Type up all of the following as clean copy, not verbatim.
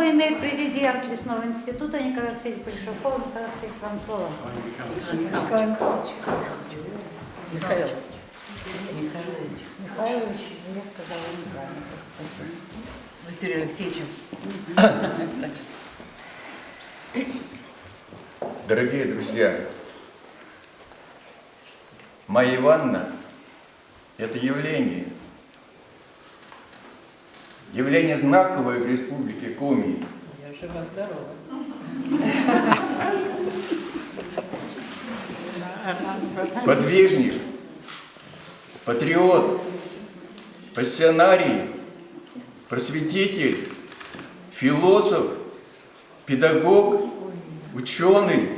Слово имеет президент Лесного института Николай Алексеевич Большаков. Николай Алексеевич, вам слово. Николай Михайлович. Михайлович, я сказала неправильно. Василий Алексеевич. Дорогие друзья, Майя Ивановна – это явление знаковое в Республике Коми. Я жива-здорова. Подвижник, патриот, пассионарий, просветитель, философ, педагог, ученый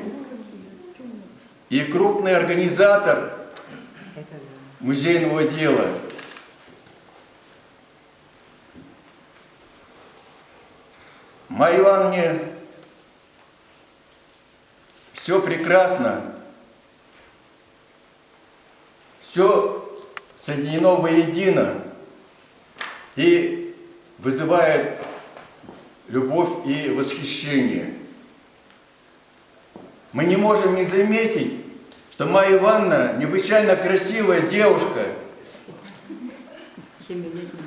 и крупный организатор музейного дела. Майе Ивановне все прекрасно, все соединено воедино и вызывает любовь и восхищение. Мы не можем не заметить, что Майя Ивановна необычайно красивая девушка.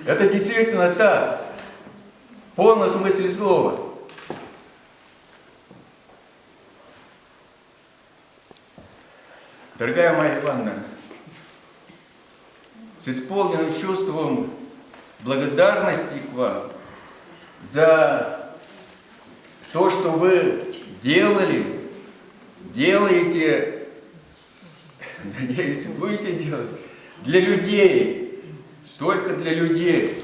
Это действительно так, в полном смысле слова. Дорогая Майя Ивановна, с исполненным чувством благодарности к вам за то, что вы делали, делаете, надеюсь, будете делать, для людей, только для людей.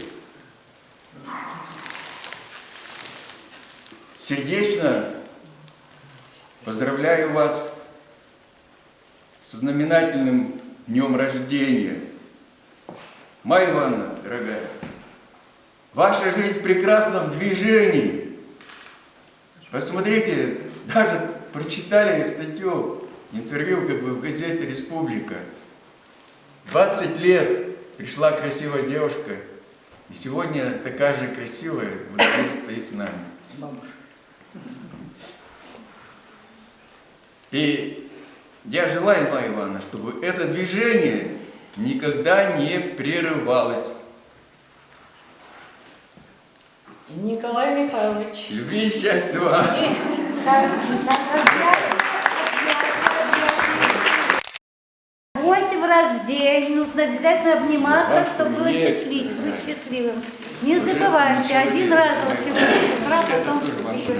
Сердечно поздравляю вас со знаменательным днем рождения. Майя Ивановна, дорогая, ваша жизнь прекрасна в движении. Посмотрите, даже прочитали статью, интервью как бы в газете «Республика». 20 лет пришла красивая девушка, и сегодня такая же красивая вот здесь стоит с нами. Бабушка. И я желаю, Майя Ивановна, чтобы это движение никогда не прерывалось. Николай Михайлович. Любви и счастья вам. Есть. 8 раз в день нужно обязательно обниматься, чтобы быть Есть. счастливым. Не забывайте, один раз вот сегодня с утра, потом еще